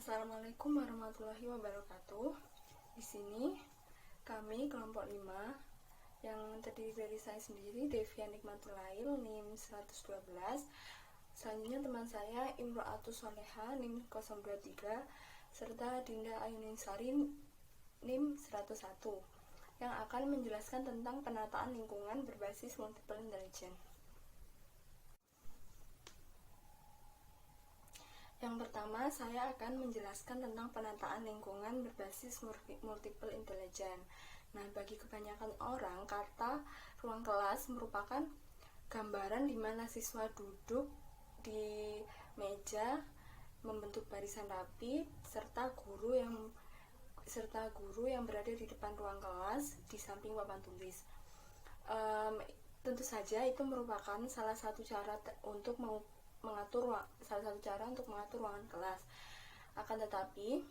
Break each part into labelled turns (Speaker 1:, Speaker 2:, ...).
Speaker 1: Assalamualaikum warahmatullahi wabarakatuh. Di sini kami kelompok 5 yang terdiri dari saya sendiri, Devian Nikmatul Lail, NIM 112. Selanjutnya teman saya Imro'atus Soleha, NIM 023, serta Dinda Ayuningsari, NIM 101, yang akan menjelaskan tentang penataan lingkungan berbasis multiple intelligence. Yang pertama, saya akan menjelaskan tentang penataan lingkungan berbasis multiple intelligence. Nah, bagi kebanyakan orang, kata ruang kelas merupakan gambaran di mana siswa duduk di meja membentuk barisan rapi, serta guru yang berada di depan ruang kelas di samping papan tulis. Tentu saja itu merupakan salah satu cara untuk mengatur ruangan kelas. Akan tetapi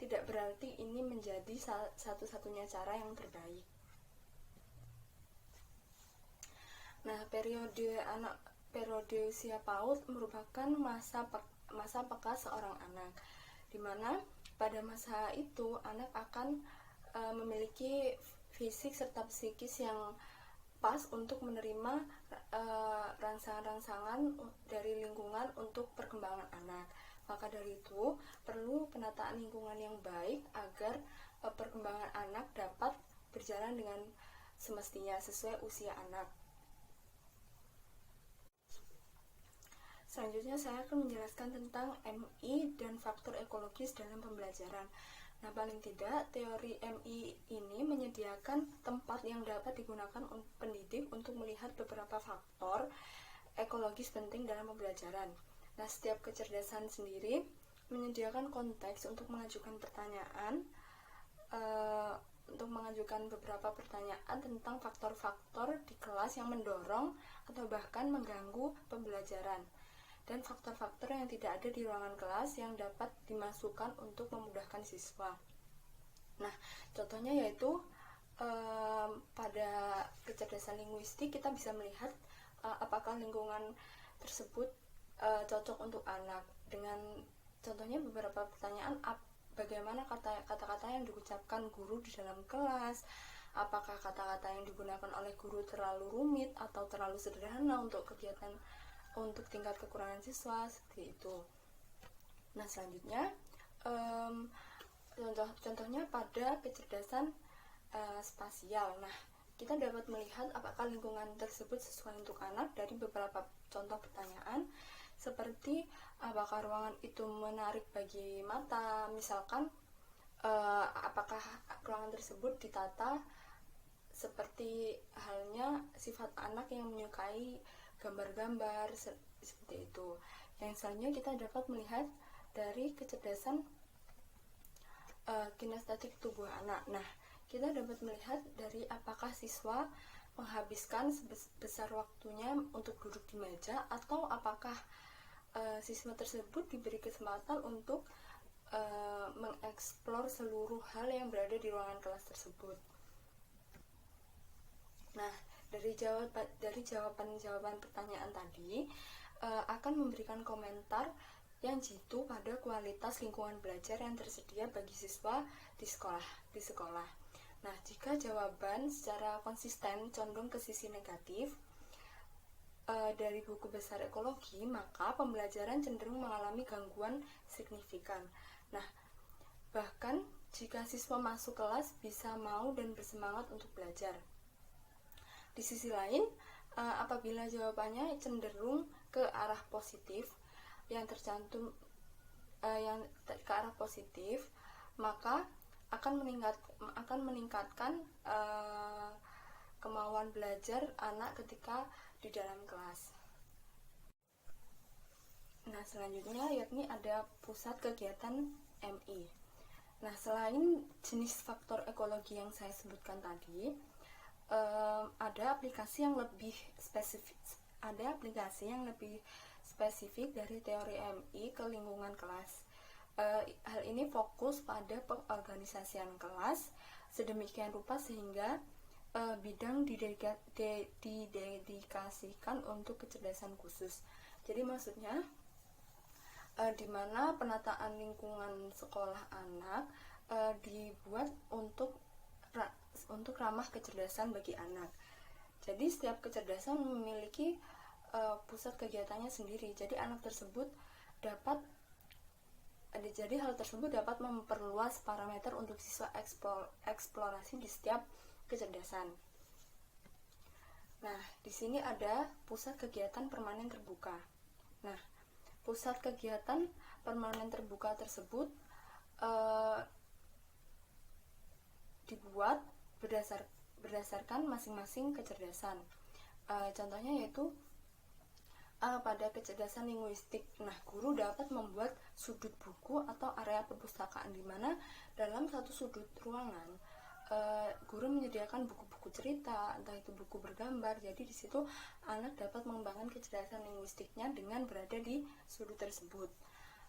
Speaker 1: tidak berarti ini menjadi satu-satunya cara yang terbaik. Nah, periode usia PAUD merupakan masa peka seorang anak, di mana pada masa itu anak akan memiliki fisik serta psikis yang pas untuk menerima rangsangan-rangsangan dari lingkungan untuk perkembangan anak. Maka dari itu perlu penataan lingkungan yang baik agar perkembangan anak dapat berjalan dengan semestinya sesuai usia anak. Selanjutnya saya akan menjelaskan tentang MI dan faktor ekologis dalam pembelajaran. Nah, paling tidak, teori MI ini menyediakan tempat yang dapat digunakan pendidik untuk melihat beberapa faktor ekologis penting dalam pembelajaran. Nah, setiap kecerdasan sendiri menyediakan konteks untuk mengajukan beberapa pertanyaan tentang faktor-faktor di kelas yang mendorong atau bahkan mengganggu pembelajaran, dan faktor-faktor yang tidak ada di ruangan kelas yang dapat dimasukkan untuk memudahkan siswa. Nah, contohnya yaitu pada kecerdasan linguistik kita bisa melihat apakah lingkungan tersebut cocok untuk anak. Dengan contohnya beberapa pertanyaan, bagaimana kata-kata yang diucapkan guru di dalam kelas, apakah kata-kata yang digunakan oleh guru terlalu rumit atau terlalu sederhana untuk tingkat kekurangan siswa, seperti itu. Nah, selanjutnya contohnya pada kecerdasan spasial. Nah, kita dapat melihat apakah lingkungan tersebut sesuai untuk anak dari beberapa contoh pertanyaan, seperti apakah ruangan itu menarik bagi mata, misalkan apakah ruangan tersebut ditata seperti halnya sifat anak yang menyukai gambar-gambar, seperti itu. Yang selanjutnya kita dapat melihat dari kecerdasan kinestetik tubuh anak. Nah, kita dapat melihat dari apakah siswa menghabiskan sebesar waktunya untuk duduk di meja, atau apakah siswa tersebut diberi kesempatan untuk mengeksplor seluruh hal yang berada di ruangan kelas tersebut. Nah, dari jawaban pertanyaan tadi akan memberikan komentar yang jitu pada kualitas lingkungan belajar yang tersedia bagi siswa di sekolah. Nah, jika jawaban secara konsisten condong ke sisi negatif dari buku besar ekologi, maka pembelajaran cenderung mengalami gangguan signifikan. Nah, bahkan jika siswa masuk kelas bisa mau dan bersemangat untuk belajar. Di sisi lain, apabila jawabannya cenderung ke arah positif, maka akan meningkatkan kemauan belajar anak ketika di dalam kelas. Nah, selanjutnya yakni ada pusat kegiatan MI. Nah, selain jenis faktor ekologi yang saya sebutkan tadi, ada aplikasi yang lebih spesifik dari teori MI ke lingkungan kelas. Hal ini fokus pada pengorganisasian kelas sedemikian rupa sehingga bidang didedikasikan untuk kecerdasan khusus. Jadi maksudnya di mana penataan lingkungan sekolah anak dibuat untuk ramah kecerdasan bagi anak. Jadi setiap kecerdasan memiliki pusat kegiatannya sendiri. Jadi hal tersebut dapat memperluas parameter untuk siswa eksplorasi di setiap kecerdasan. Nah, di sini ada pusat kegiatan permanen terbuka. Nah, pusat kegiatan permanen terbuka tersebut dibuat berdasarkan masing-masing kecerdasan. Contohnya yaitu pada kecerdasan linguistik. Nah, guru dapat membuat sudut buku atau area perpustakaan di mana dalam satu sudut ruangan guru menyediakan buku-buku cerita, entah itu buku bergambar. Jadi di situ anak dapat mengembangkan kecerdasan linguistiknya dengan berada di sudut tersebut.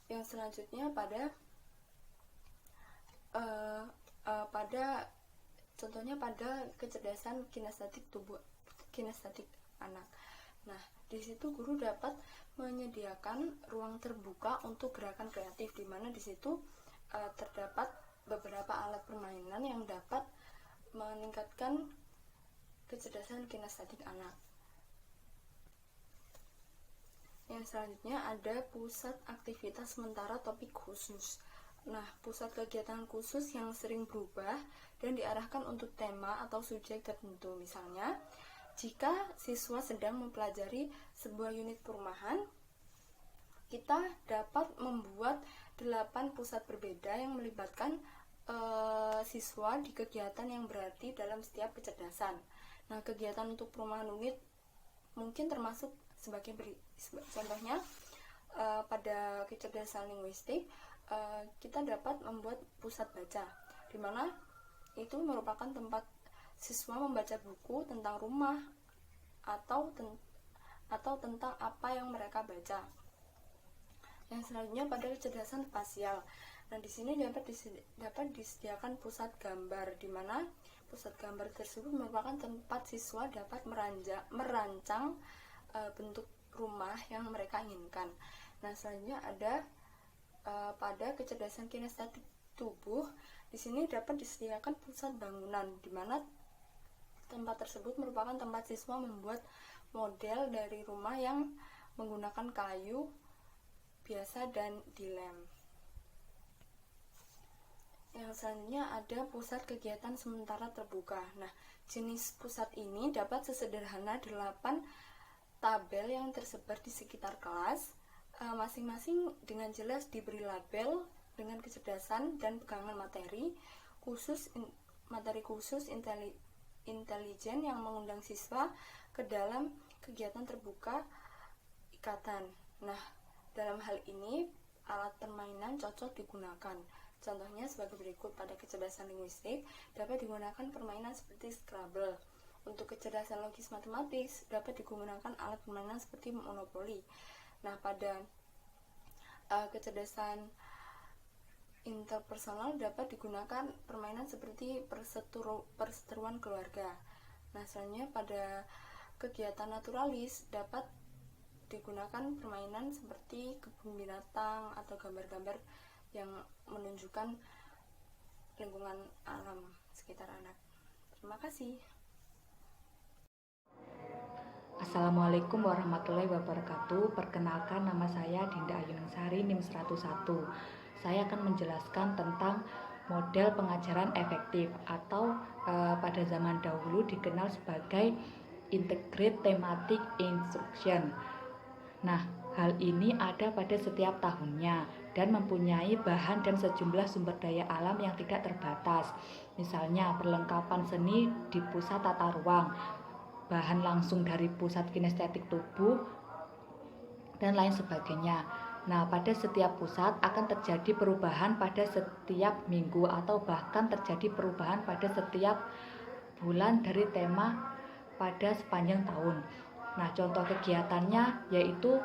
Speaker 1: Yang selanjutnya contohnya pada kecerdasan kinestetik anak. Nah, di situ guru dapat menyediakan ruang terbuka untuk gerakan kreatif, di mana di situ terdapat beberapa alat permainan yang dapat meningkatkan kecerdasan kinestetik anak. Yang selanjutnya ada pusat aktivitas sementara topik khusus. Nah, pusat kegiatan khusus yang sering berubah dan diarahkan untuk tema atau subjek tertentu. Misalnya, jika siswa sedang mempelajari sebuah unit perumahan, kita dapat membuat 8 pusat berbeda yang melibatkan siswa di kegiatan yang berarti dalam setiap kecerdasan. Nah, kegiatan untuk perumahan unit mungkin termasuk sebagai contohnya pada kecerdasan linguistik kita dapat membuat pusat baca, di mana itu merupakan tempat siswa membaca buku tentang rumah atau tentang apa yang mereka baca. Yang selanjutnya pada kecerdasan spasial. Nah, di sini dapat disediakan pusat gambar, di mana pusat gambar tersebut merupakan tempat siswa dapat merancang bentuk rumah yang mereka inginkan. Nah, selanjutnya ada pada kecerdasan kinestetik tubuh. Di sini dapat disediakan pusat bangunan, di mana tempat tersebut merupakan tempat siswa membuat model dari rumah yang menggunakan kayu biasa dan dilem. Yang selanjutnya ada pusat kegiatan sementara terbuka. Nah, jenis pusat ini dapat sesederhana 8 tabel yang tersebar di sekitar kelas, masing-masing dengan jelas diberi label dengan kecerdasan dan pegangan materi khusus intelijen yang mengundang siswa ke dalam kegiatan terbuka ikatan. Nah, dalam hal ini alat permainan cocok digunakan. Contohnya sebagai berikut. Pada kecerdasan linguistik dapat digunakan permainan seperti Scrabble. Untuk kecerdasan logis matematis dapat digunakan alat permainan seperti Monopoly. Nah, pada kecerdasan interpersonal dapat digunakan permainan seperti perseteruan keluarga. Nah, selanjutnya pada kegiatan naturalis dapat digunakan permainan seperti kebun binatang atau gambar-gambar yang menunjukkan lingkungan alam sekitar anak. Terima kasih.
Speaker 2: Assalamualaikum warahmatullahi wabarakatuh. Perkenalkan, nama saya Dinda Ayuningsari, NIM 101. Saya akan menjelaskan tentang model pengajaran efektif atau pada zaman dahulu dikenal sebagai Integrated Thematic Instruction. Nah, hal ini ada pada setiap tahunnya dan mempunyai bahan dan sejumlah sumber daya alam yang tidak terbatas. Misalnya perlengkapan seni di pusat tata ruang, bahan langsung dari pusat kinestetik tubuh, dan lain sebagainya. Nah, pada setiap pusat akan terjadi perubahan pada setiap minggu atau bahkan terjadi perubahan pada setiap bulan dari tema pada sepanjang tahun. Nah, contoh kegiatannya yaitu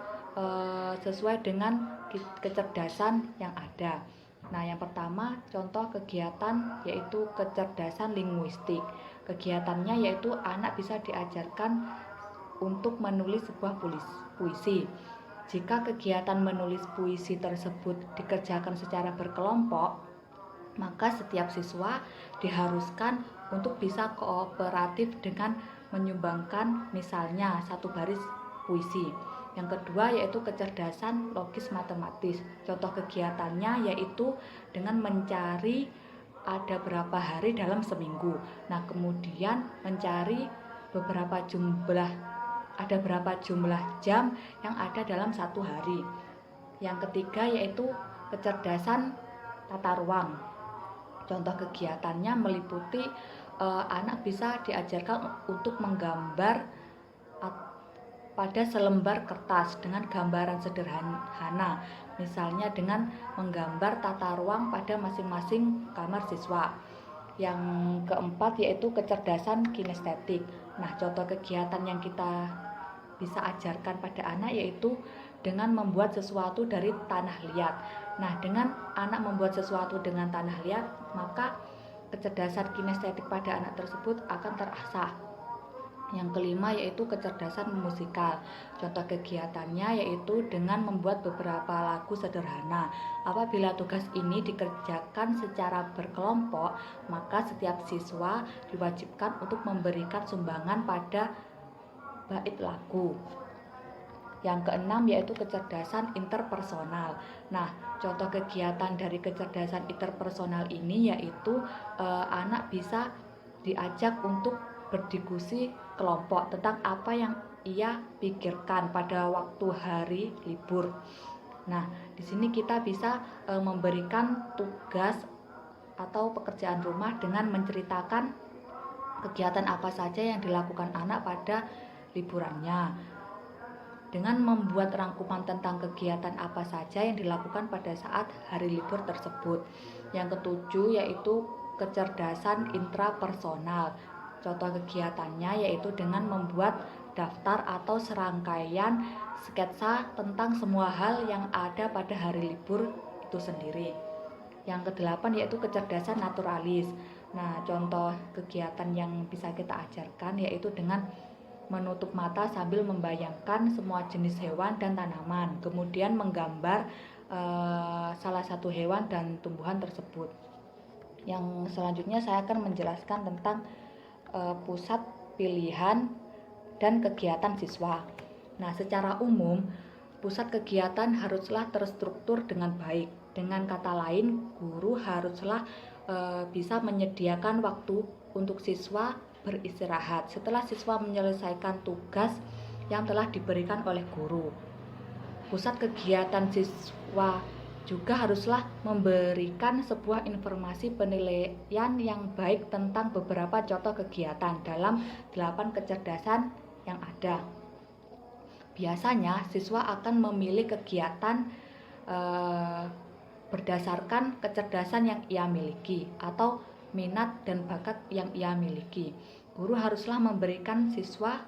Speaker 2: sesuai dengan kecerdasan yang ada. Nah, yang pertama contoh kegiatan yaitu kecerdasan linguistik. Kegiatannya yaitu anak bisa diajarkan untuk menulis sebuah puisi. Jika kegiatan menulis puisi tersebut dikerjakan secara berkelompok, maka setiap siswa diharuskan untuk bisa kooperatif dengan menyumbangkan misalnya satu baris puisi. Yang kedua yaitu kecerdasan logis matematis. Contoh kegiatannya yaitu dengan mencari ada berapa hari dalam seminggu. Nah, kemudian mencari ada berapa jumlah jam yang ada dalam satu hari. Yang ketiga yaitu kecerdasan tata ruang. Contoh kegiatannya meliputi anak bisa diajarkan untuk menggambar pada selembar kertas dengan gambaran sederhana, misalnya dengan menggambar tata ruang pada masing-masing kamar siswa. Yang keempat yaitu kecerdasan kinestetik. Nah, contoh kegiatan yang kita bisa ajarkan pada anak yaitu dengan membuat sesuatu dari tanah liat. Nah, dengan anak membuat sesuatu dengan tanah liat, maka kecerdasan kinestetik pada anak tersebut akan terasah. Yang kelima yaitu kecerdasan musikal. Contoh kegiatannya yaitu dengan membuat beberapa lagu sederhana. Apabila tugas ini dikerjakan secara berkelompok, maka setiap siswa diwajibkan untuk memberikan sumbangan pada bait lagu. Yang keenam yaitu kecerdasan interpersonal. Nah, contoh kegiatan dari kecerdasan interpersonal ini yaitu anak bisa diajak untuk berdiskusi kelompok tentang apa yang ia pikirkan pada waktu hari libur. Nah, di sini kita bisa memberikan tugas atau pekerjaan rumah dengan menceritakan kegiatan apa saja yang dilakukan anak pada liburannya, dengan membuat rangkuman tentang kegiatan apa saja yang dilakukan pada saat hari libur tersebut. Yang ketujuh yaitu kecerdasan intrapersonal. Contoh kegiatannya yaitu dengan membuat daftar atau serangkaian sketsa tentang semua hal yang ada pada hari libur itu sendiri. Yang kedelapan yaitu kecerdasan naturalis. Nah, contoh kegiatan yang bisa kita ajarkan yaitu dengan menutup mata sambil membayangkan semua jenis hewan dan tanaman, kemudian menggambar salah satu hewan dan tumbuhan tersebut. Yang selanjutnya saya akan menjelaskan tentang pusat pilihan dan kegiatan siswa. Nah, secara umum pusat kegiatan haruslah terstruktur dengan baik. Dengan kata lain, guru haruslah bisa menyediakan waktu untuk siswa beristirahat setelah siswa menyelesaikan tugas yang telah diberikan oleh guru. Pusat kegiatan siswa juga haruslah memberikan sebuah informasi penilaian yang baik tentang beberapa contoh kegiatan dalam 8 kecerdasan yang ada. Biasanya siswa akan memilih kegiatan berdasarkan kecerdasan yang ia miliki atau minat dan bakat yang ia miliki. Guru haruslah memberikan siswa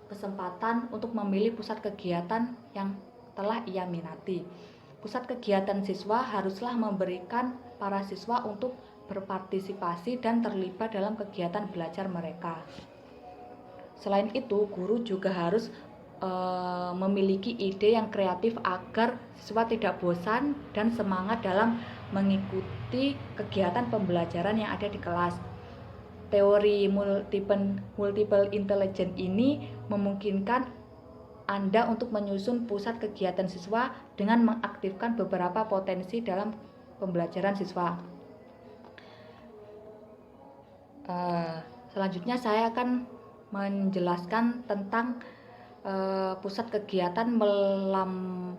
Speaker 2: kesempatan untuk memilih pusat kegiatan yang telah ia minati. Pusat kegiatan siswa haruslah memberikan para siswa untuk berpartisipasi dan terlibat dalam kegiatan belajar mereka. Selain itu, guru juga harus memiliki ide yang kreatif agar siswa tidak bosan dan semangat dalam mengikuti kegiatan pembelajaran yang ada di kelas. Teori multiple intelligence ini memungkinkan Anda untuk menyusun pusat kegiatan siswa dengan mengaktifkan beberapa potensi dalam pembelajaran siswa. Selanjutnya saya akan menjelaskan tentang pusat kegiatan melampaui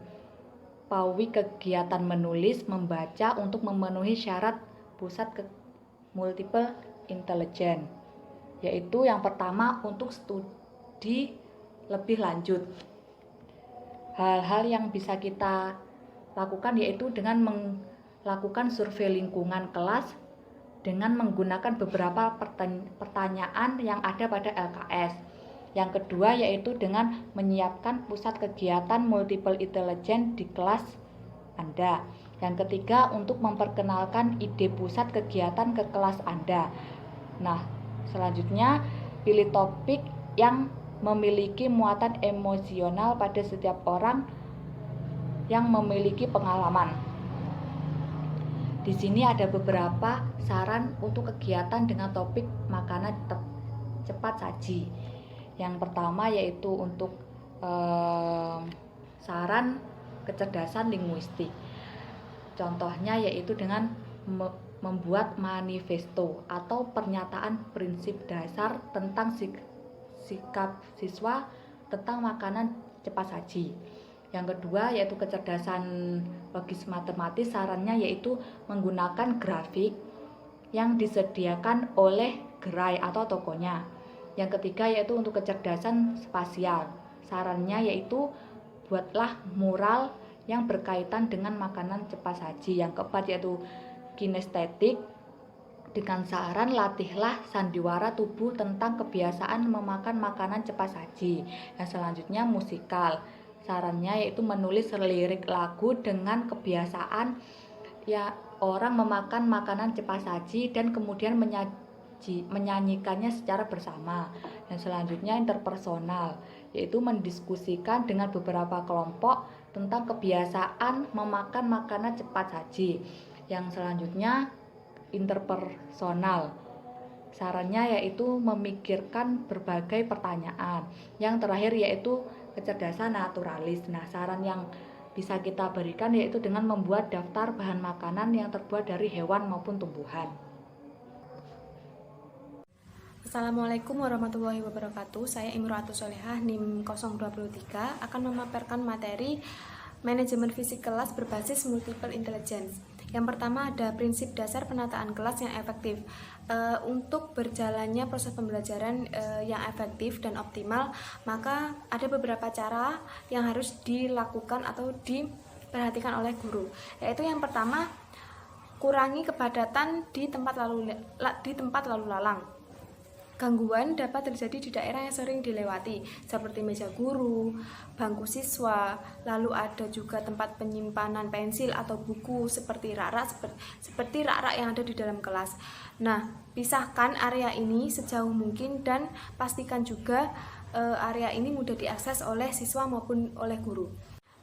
Speaker 2: kegiatan menulis, membaca untuk memenuhi syarat pusat multiple intelligence, yaitu yang pertama untuk studi lebih lanjut. Hal-hal yang bisa kita lakukan yaitu dengan melakukan survei lingkungan kelas dengan menggunakan beberapa pertanyaan yang ada pada LKS. Yang kedua yaitu dengan menyiapkan pusat kegiatan multiple intelligence di kelas Anda. Yang ketiga untuk memperkenalkan ide pusat kegiatan ke kelas Anda. Nah, selanjutnya pilih topik yang memiliki muatan emosional pada setiap orang yang memiliki pengalaman. Di sini ada beberapa saran untuk kegiatan dengan topik makanan cepat saji. Yang pertama yaitu untuk saran kecerdasan linguistik. Contohnya yaitu dengan membuat manifesto atau pernyataan prinsip dasar tentang sikap siswa tentang makanan cepat saji. Yang kedua yaitu kecerdasan logis matematis, sarannya yaitu menggunakan grafik yang disediakan oleh gerai atau tokonya. Yang ketiga yaitu untuk kecerdasan spasial, sarannya yaitu buatlah mural yang berkaitan dengan makanan cepat saji. Yang keempat yaitu kinestetik, dengan saran latihlah sandiwara tubuh tentang kebiasaan memakan makanan cepat saji. Yang selanjutnya musikal, sarannya yaitu menulis lirik lagu dengan kebiasaan ya orang memakan makanan cepat saji dan kemudian menyanyikannya secara bersama. Yang selanjutnya interpersonal, yaitu mendiskusikan dengan beberapa kelompok tentang kebiasaan memakan makanan cepat saji. Yang selanjutnya interpersonal, sarannya yaitu memikirkan berbagai pertanyaan. Yang terakhir yaitu kecerdasan naturalis. Nah, saran yang bisa kita berikan yaitu dengan membuat daftar bahan makanan yang terbuat dari hewan maupun tumbuhan.
Speaker 1: Assalamualaikum warahmatullahi wabarakatuh. Saya Imro'atus Sholihah NIM 023 akan memaparkan materi manajemen fisik kelas berbasis multiple intelligence. Yang pertama ada prinsip dasar penataan kelas yang efektif. Untuk berjalannya proses pembelajaran yang efektif dan optimal, maka ada beberapa cara yang harus dilakukan atau diperhatikan oleh guru. Yaitu yang pertama, kurangi kepadatan di tempat lalu lalang. Gangguan dapat terjadi di daerah yang sering dilewati, seperti meja guru, bangku siswa, lalu ada juga tempat penyimpanan pensil atau buku seperti rak-rak yang ada di dalam kelas. Nah, pisahkan area ini sejauh mungkin dan pastikan juga area ini mudah diakses oleh siswa maupun oleh guru.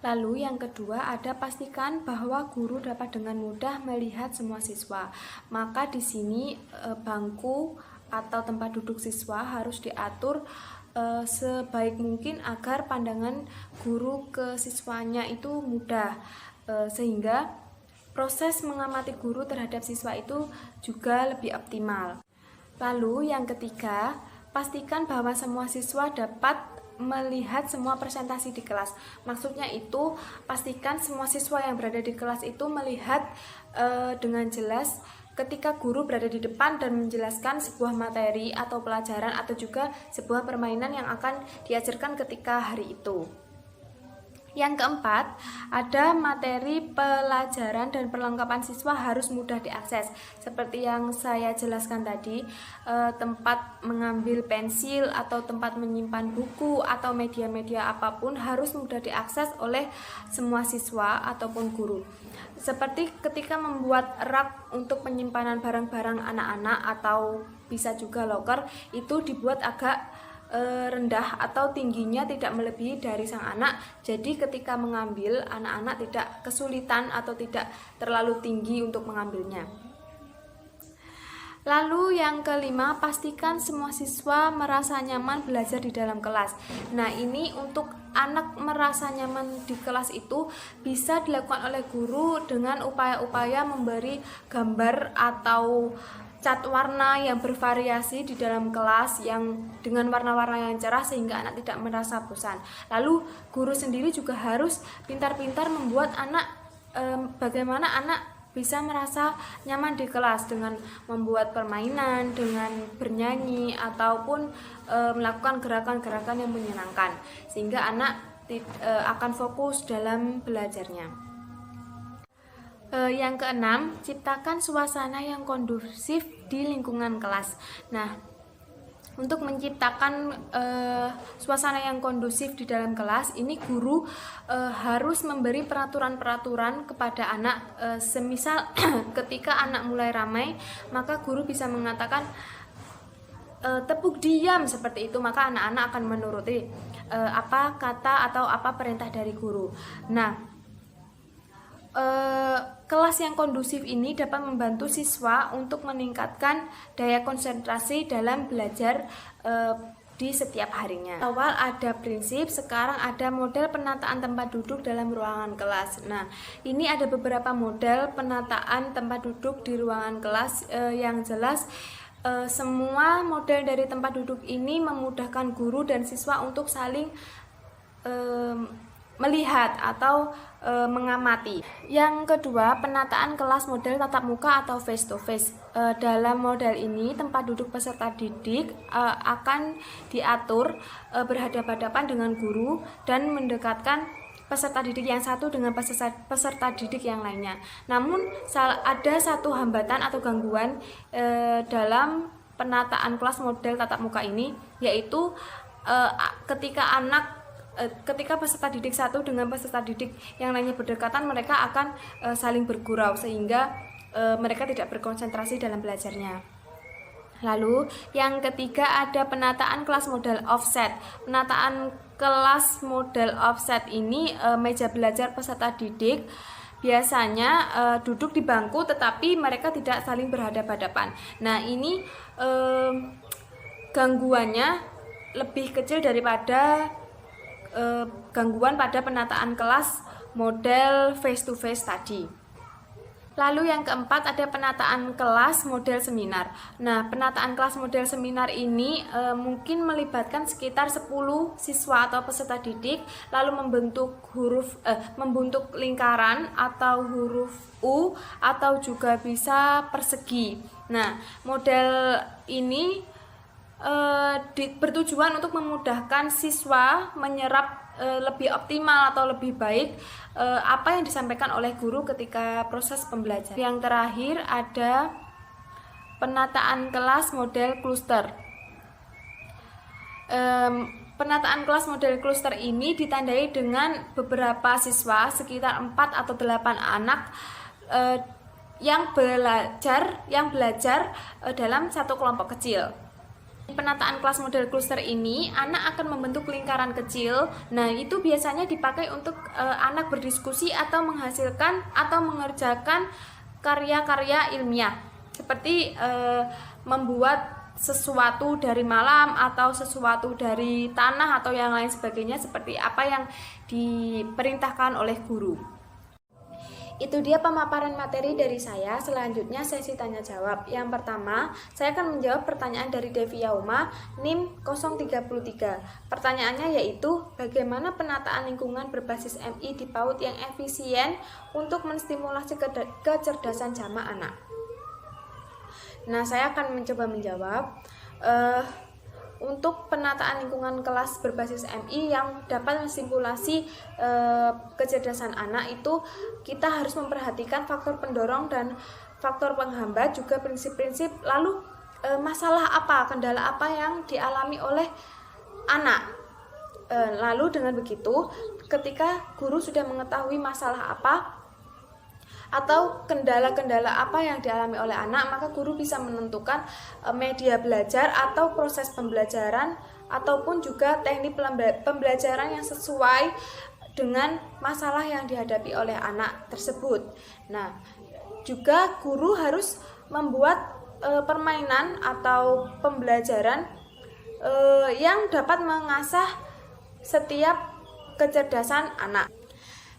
Speaker 1: Lalu yang kedua ada pastikan bahwa guru dapat dengan mudah melihat semua siswa. Maka di sini bangku atau tempat duduk siswa harus diatur sebaik mungkin agar pandangan guru ke siswanya itu mudah, sehingga proses mengamati guru terhadap siswa itu juga lebih optimal. Lalu yang ketiga, pastikan bahwa semua siswa dapat melihat semua presentasi di kelas. Maksudnya itu pastikan semua siswa yang berada di kelas itu melihat dengan jelas ketika guru berada di depan dan menjelaskan sebuah materi atau pelajaran atau juga sebuah permainan yang akan diajarkan ketika hari itu. Yang keempat, ada materi pelajaran dan perlengkapan siswa harus mudah diakses. Seperti yang saya jelaskan tadi, tempat mengambil pensil atau tempat menyimpan buku atau media-media apapun harus mudah diakses oleh semua siswa ataupun guru. Seperti ketika membuat rak untuk penyimpanan barang-barang anak-anak atau bisa juga loker, itu dibuat agak rendah atau tingginya tidak melebihi dari sang anak. Jadi ketika mengambil, anak-anak tidak kesulitan atau tidak terlalu tinggi untuk mengambilnya. Lalu yang kelima, pastikan semua siswa merasa nyaman belajar di dalam kelas. Nah, ini untuk anak merasa nyaman di kelas itu bisa dilakukan oleh guru dengan upaya-upaya memberi gambar atau cat warna yang bervariasi di dalam kelas yang dengan warna-warna yang cerah sehingga anak tidak merasa bosan. Lalu guru sendiri juga harus pintar-pintar membuat anak bagaimana anak bisa merasa nyaman di kelas dengan membuat permainan, dengan bernyanyi ataupun melakukan gerakan-gerakan yang menyenangkan sehingga anak akan fokus dalam belajarnya. Yang keenam, ciptakan suasana yang kondusif di lingkungan kelas. Nah, untuk menciptakan suasana yang kondusif di dalam kelas, ini guru harus memberi peraturan-peraturan kepada anak. Semisal ketika anak mulai ramai, maka guru bisa mengatakan,
Speaker 3: tepuk diam seperti itu, maka anak-anak akan menuruti apa kata atau apa perintah dari guru. Nah, kelas yang kondusif ini dapat membantu siswa untuk meningkatkan daya konsentrasi dalam belajar di setiap harinya. Awal ada prinsip, sekarang ada model penataan tempat duduk dalam ruangan kelas. Nah, ini ada beberapa model penataan tempat duduk di ruangan kelas yang jelas semua model dari tempat duduk ini memudahkan guru dan siswa untuk saling melihat atau mengamati. Yang kedua, penataan kelas model tatap muka atau face to face. Dalam model ini, tempat duduk peserta didik akan diatur berhadapan-hadapan dengan guru dan mendekatkan peserta didik yang satu dengan peserta didik yang lainnya. Namun, ada satu hambatan atau gangguan dalam penataan kelas model tatap muka ini, yaitu ketika peserta didik satu dengan peserta didik yang lainnya berdekatan, mereka akan saling bergurau sehingga mereka tidak berkonsentrasi dalam belajarnya. Lalu yang ketiga ada penataan kelas model offset. Penataan kelas model offset ini meja belajar peserta didik biasanya duduk di bangku tetapi mereka tidak saling berhadapan-hadapan. Nah, ini gangguannya lebih kecil daripada gangguan pada penataan kelas model face to face tadi. Lalu yang keempat ada penataan kelas model seminar. Nah, penataan kelas model seminar ini mungkin melibatkan sekitar 10 siswa atau peserta didik, lalu membentuk lingkaran atau huruf U atau juga bisa persegi. Nah, model ini bertujuan untuk memudahkan siswa menyerap lebih optimal atau lebih baik apa yang disampaikan oleh guru ketika proses pembelajaran. Yang terakhir ada penataan kelas model cluster. Penataan kelas model cluster ini ditandai dengan beberapa siswa sekitar 4 atau 8 anak yang belajar dalam satu kelompok kecil. Penataan kelas model cluster ini, anak akan membentuk lingkaran kecil. Nah, itu biasanya dipakai untuk anak berdiskusi atau menghasilkan atau mengerjakan karya-karya ilmiah, seperti membuat sesuatu dari malam atau sesuatu dari tanah atau yang lain sebagainya, seperti apa yang diperintahkan oleh guru. Itu dia pemaparan materi dari saya. Selanjutnya sesi tanya jawab. Yang pertama, saya akan menjawab pertanyaan dari Devi Yauma, NIM 033. Pertanyaannya yaitu, bagaimana penataan lingkungan berbasis MI di PAUD yang efisien untuk menstimulasi kecerdasan jamaah anak? Nah, saya akan mencoba menjawab. Untuk penataan lingkungan kelas berbasis MI yang dapat menstimulasi kecerdasan anak itu kita harus memperhatikan faktor pendorong dan faktor penghambat, juga prinsip-prinsip, lalu masalah apa, kendala apa yang dialami oleh anak. Lalu dengan begitu, ketika guru sudah mengetahui masalah apa atau kendala-kendala apa yang dialami oleh anak, maka guru bisa menentukan media belajar atau proses pembelajaran ataupun juga teknik pembelajaran yang sesuai dengan masalah yang dihadapi oleh anak tersebut. Nah, juga guru harus membuat permainan atau pembelajaran yang dapat mengasah setiap kecerdasan anak.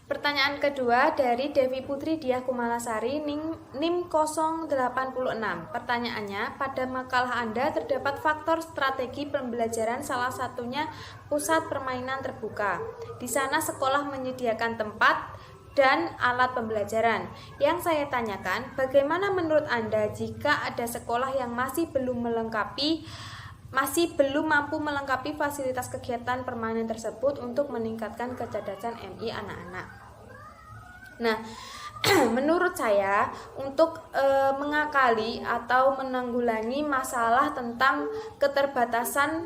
Speaker 3: Pertanyaan kedua dari Devi Putri Diah Kumalasari, NIM 086. Pertanyaannya, pada makalah Anda terdapat faktor strategi pembelajaran, salah satunya pusat permainan terbuka. Di sana sekolah menyediakan tempat dan alat pembelajaran. Yang saya tanyakan, bagaimana menurut Anda jika ada sekolah yang masih belum mampu melengkapi fasilitas kegiatan permainan tersebut untuk meningkatkan kecerdasan MI anak-anak? Nah, menurut saya untuk mengakali atau menanggulangi masalah tentang keterbatasan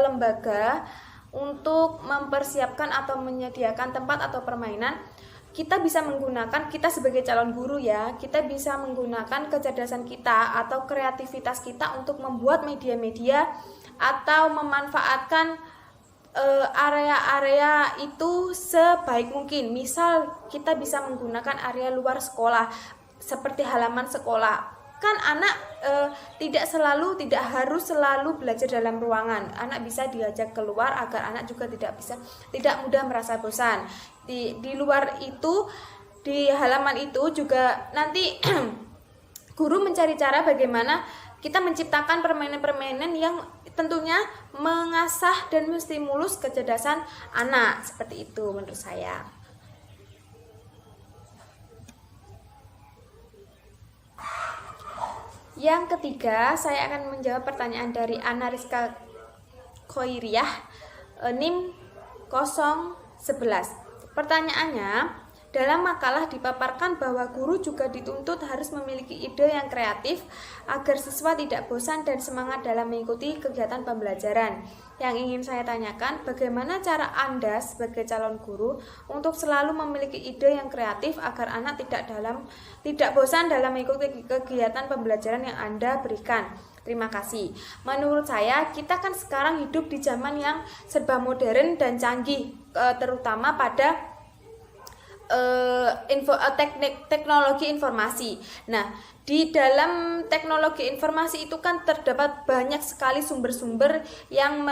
Speaker 3: lembaga untuk mempersiapkan atau menyediakan tempat atau permainan, kita bisa menggunakan, kita sebagai calon guru ya, kita bisa menggunakan kecerdasan kita atau kreativitas kita untuk membuat media-media atau memanfaatkan area-area itu sebaik mungkin. Misal kita bisa menggunakan area luar sekolah seperti halaman sekolah. Kan anak tidak harus selalu belajar dalam ruangan. Anak bisa diajak keluar agar anak juga tidak mudah merasa bosan. Di luar itu, di halaman itu juga nanti guru mencari cara bagaimana kita menciptakan permainan-permainan yang tentunya mengasah dan menstimulus kecerdasan anak. Seperti itu menurut saya. Yang ketiga, saya akan menjawab pertanyaan dari Ana Rizka Khoiriyah, NIM 011. Pertanyaannya, dalam makalah dipaparkan bahwa guru juga dituntut harus memiliki ide yang kreatif agar siswa tidak bosan dan semangat dalam mengikuti kegiatan pembelajaran. Yang ingin saya tanyakan, bagaimana cara Anda sebagai calon guru untuk selalu memiliki ide yang kreatif agar anak tidak bosan dalam mengikuti kegiatan pembelajaran yang Anda berikan? Terima kasih. Menurut saya, kita kan sekarang hidup di zaman yang serba modern dan canggih, terutama pada teknologi informasi. Nah, di dalam teknologi informasi itu kan terdapat banyak sekali sumber-sumber yang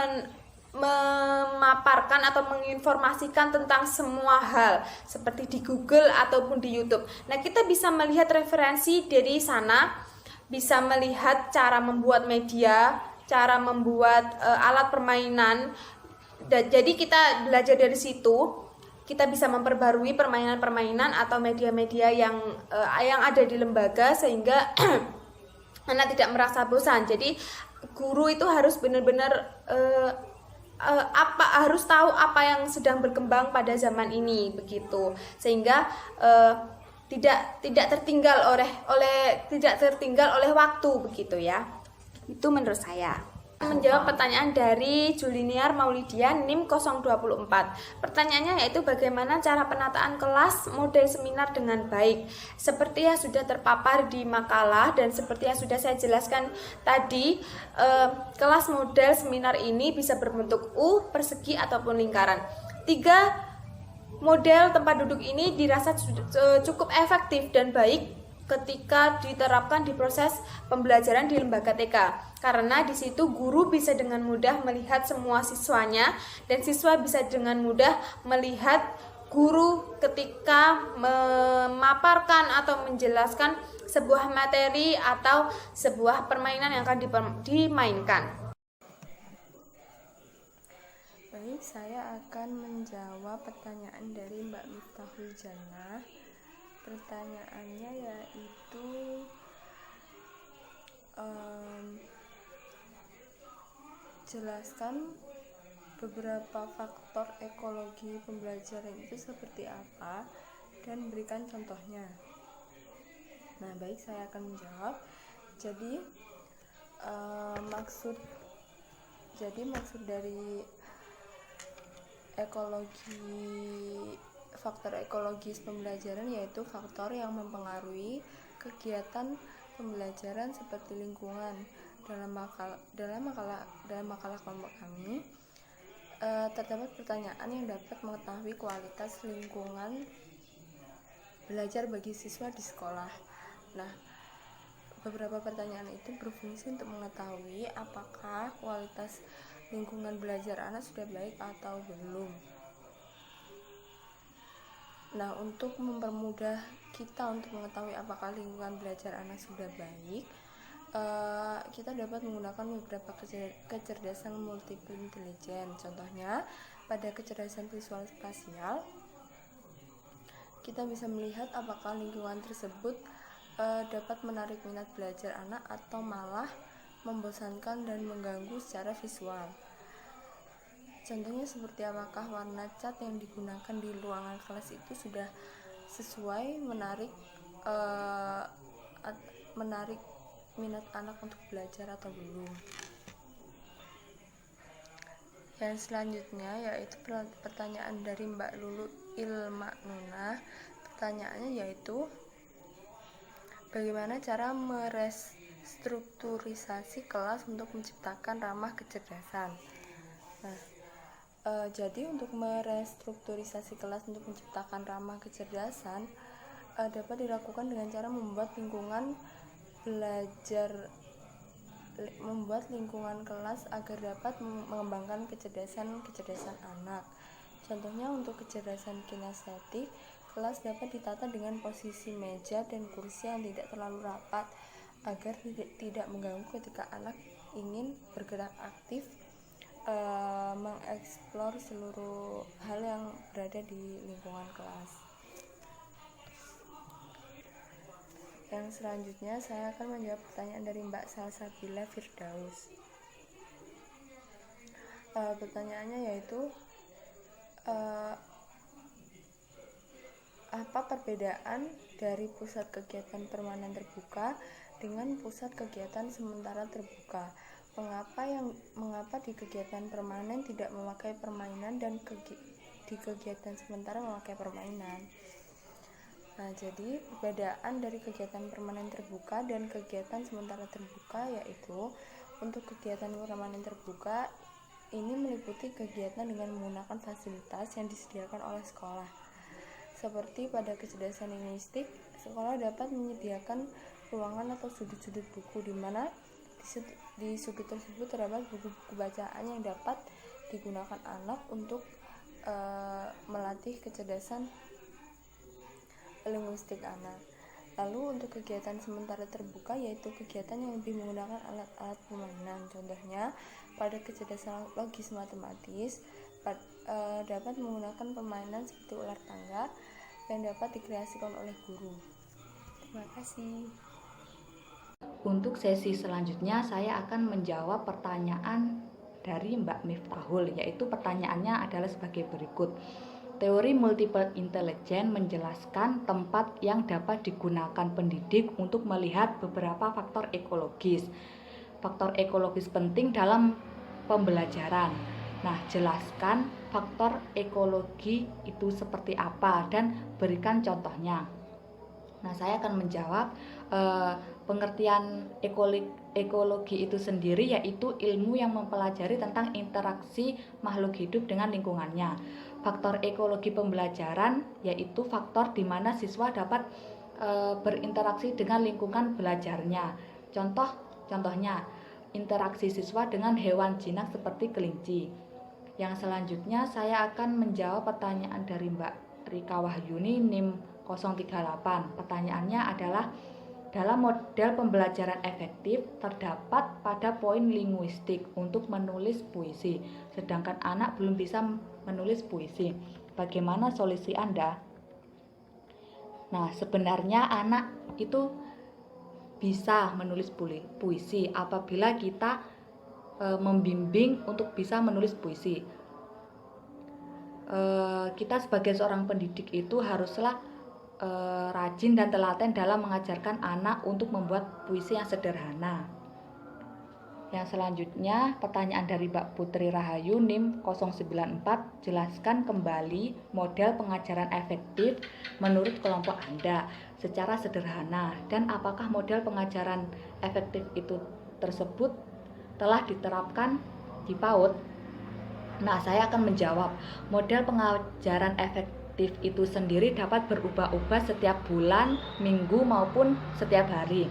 Speaker 3: memaparkan atau menginformasikan tentang semua hal, seperti di Google ataupun di YouTube. Nah, kita bisa melihat referensi dari sana, bisa melihat cara membuat media, cara membuat alat permainan. Jadi kita belajar dari situ. Kita bisa memperbarui permainan-permainan atau media-media yang ada di lembaga sehingga anak tidak merasa bosan. Jadi guru itu harus benar-benar harus tahu apa yang sedang berkembang pada zaman ini, begitu. Sehingga tidak tertinggal oleh waktu, begitu ya. Itu menurut saya. Menjawab pertanyaan dari Juliniar Maulidia, NIM 024. Pertanyaannya yaitu bagaimana cara penataan kelas model seminar dengan baik. Seperti yang sudah terpapar di makalah dan seperti yang sudah saya jelaskan tadi, kelas model seminar ini bisa berbentuk U, persegi ataupun lingkaran. 3 model tempat duduk ini dirasa cukup efektif dan baik ketika diterapkan di proses pembelajaran di lembaga TK, karena di situ guru bisa dengan mudah melihat semua siswanya dan siswa bisa dengan mudah melihat guru ketika memaparkan atau menjelaskan sebuah materi atau sebuah permainan yang akan dimainkan.
Speaker 1: Baik, saya akan menjawab pertanyaan dari Mbak Miftahul Jannah. Pertanyaannya yaitu jelaskan beberapa faktor ekologi pembelajaran itu seperti apa dan berikan contohnya. Nah, baik, saya akan menjawab. Jadi maksud dari faktor ekologis pembelajaran yaitu faktor yang mempengaruhi kegiatan pembelajaran seperti lingkungan. Dalam makalah kelompok kami terdapat pertanyaan yang dapat mengetahui kualitas lingkungan belajar bagi siswa di sekolah. Nah, beberapa pertanyaan itu berfungsi untuk mengetahui apakah kualitas lingkungan belajar anak sudah baik atau belum. Nah, untuk mempermudah kita untuk mengetahui apakah lingkungan belajar anak sudah baik, kita dapat menggunakan beberapa kecerdasan multiple intelligence. Contohnya, pada kecerdasan visual spasial, kita bisa melihat apakah lingkungan tersebut dapat menarik minat belajar anak atau malah membosankan dan mengganggu secara visual. Contohnya seperti apakah warna cat yang digunakan di ruangan kelas itu sudah sesuai menarik minat anak untuk belajar atau belum. Yang selanjutnya yaitu pertanyaan dari Mbak Lulu Ilmaknunah, Pertanyaannya yaitu, bagaimana cara merestrukturisasi kelas untuk menciptakan ramah kecerdasan? Nah, jadi untuk merestrukturisasi kelas untuk menciptakan ramah kecerdasan dapat dilakukan dengan cara membuat lingkungan kelas agar dapat mengembangkan kecerdasan anak. Contohnya untuk kecerdasan kinestetik, kelas dapat ditata dengan posisi meja dan kursi yang tidak terlalu rapat agar tidak mengganggu ketika anak ingin bergerak aktif, mengeksplor seluruh hal yang berada di lingkungan kelas. Yang selanjutnya saya akan menjawab pertanyaan dari Mbak Salsabila Firdaus. Pertanyaannya yaitu, apa perbedaan dari pusat kegiatan permanen terbuka dengan pusat kegiatan sementara terbuka? Mengapa di kegiatan permanen tidak memakai permainan dan di kegiatan sementara memakai permainan? Nah, jadi perbedaan dari kegiatan permanen terbuka dan kegiatan sementara terbuka yaitu, untuk kegiatan permanen terbuka ini meliputi kegiatan dengan menggunakan fasilitas yang disediakan oleh sekolah. Seperti pada kecerdasan linguistik, sekolah dapat menyediakan ruangan atau sudut-sudut buku di mana di sudut tersebut terdapat buku-buku bacaan yang dapat digunakan anak untuk melatih kecerdasan linguistik anak. Lalu untuk kegiatan sementara terbuka yaitu kegiatan yang lebih menggunakan alat-alat permainan. Contohnya pada kecerdasan logis matematis dapat menggunakan permainan seperti ular tangga yang dapat dikreasikan oleh guru. Terima kasih.
Speaker 2: Untuk sesi selanjutnya saya akan menjawab pertanyaan dari Mbak Miftahul, yaitu pertanyaannya adalah sebagai berikut. Teori multiple intelligence menjelaskan tempat yang dapat digunakan pendidik untuk melihat beberapa faktor ekologis. Faktor ekologis penting dalam pembelajaran. Nah, jelaskan faktor ekologi itu seperti apa dan berikan contohnya. Nah, saya akan menjawab pengertian ekologi itu sendiri yaitu ilmu yang mempelajari tentang interaksi makhluk hidup dengan lingkungannya. Faktor ekologi pembelajaran yaitu faktor di mana siswa dapat berinteraksi dengan lingkungan belajarnya. Contohnya interaksi siswa dengan hewan jinak seperti kelinci. Yang selanjutnya saya akan menjawab pertanyaan dari Mbak Rika Wahyuni NIM 038. Pertanyaannya adalah, dalam model pembelajaran efektif terdapat pada poin linguistik untuk menulis puisi, sedangkan anak belum bisa menulis puisi. Bagaimana solusi Anda? Nah, sebenarnya anak itu bisa menulis puisi apabila kita membimbing untuk bisa menulis puisi. Kita sebagai seorang pendidik itu haruslah rajin dan telaten dalam mengajarkan anak untuk membuat puisi yang sederhana. Yang selanjutnya pertanyaan dari Mbak Putri Rahayu NIM 094, jelaskan kembali model pengajaran efektif menurut kelompok Anda secara sederhana, dan apakah model pengajaran efektif itu tersebut telah diterapkan di PAUD. Nah, saya akan menjawab, model pengajaran efektif itu sendiri dapat berubah-ubah setiap bulan, minggu maupun setiap hari.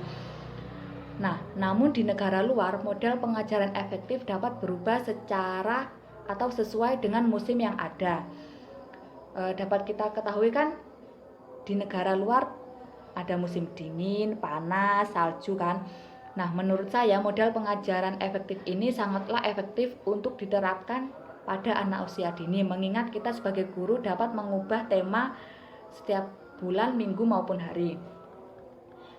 Speaker 2: Nah, namun di negara luar model pengajaran efektif dapat berubah secara atau sesuai dengan musim yang ada. Dapat kita ketahui kan di negara luar ada musim dingin, panas, salju kan. Nah, menurut saya model pengajaran efektif ini sangatlah efektif untuk diterapkan pada anak usia dini, mengingat kita sebagai guru dapat mengubah tema setiap bulan, minggu maupun hari.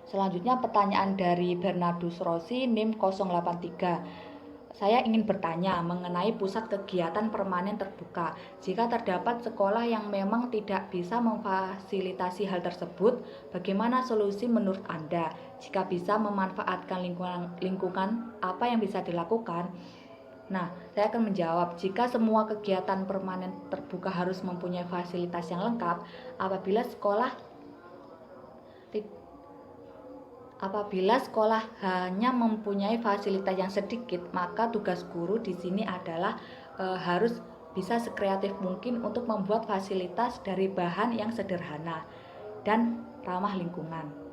Speaker 2: Selanjutnya pertanyaan dari Bernardus Rossi NIM 083. Saya ingin bertanya mengenai pusat kegiatan permanen terbuka. Jika terdapat sekolah yang memang tidak bisa memfasilitasi hal tersebut, bagaimana solusi menurut Anda? Jika bisa memanfaatkan lingkungan, apa yang bisa dilakukan? Nah, saya akan menjawab, jika semua kegiatan permanen terbuka harus mempunyai fasilitas yang lengkap, apabila sekolah Apabila sekolah hanya mempunyai fasilitas yang sedikit, maka tugas guru di sini adalah harus bisa sekreatif mungkin untuk membuat fasilitas dari bahan yang sederhana dan ramah lingkungan.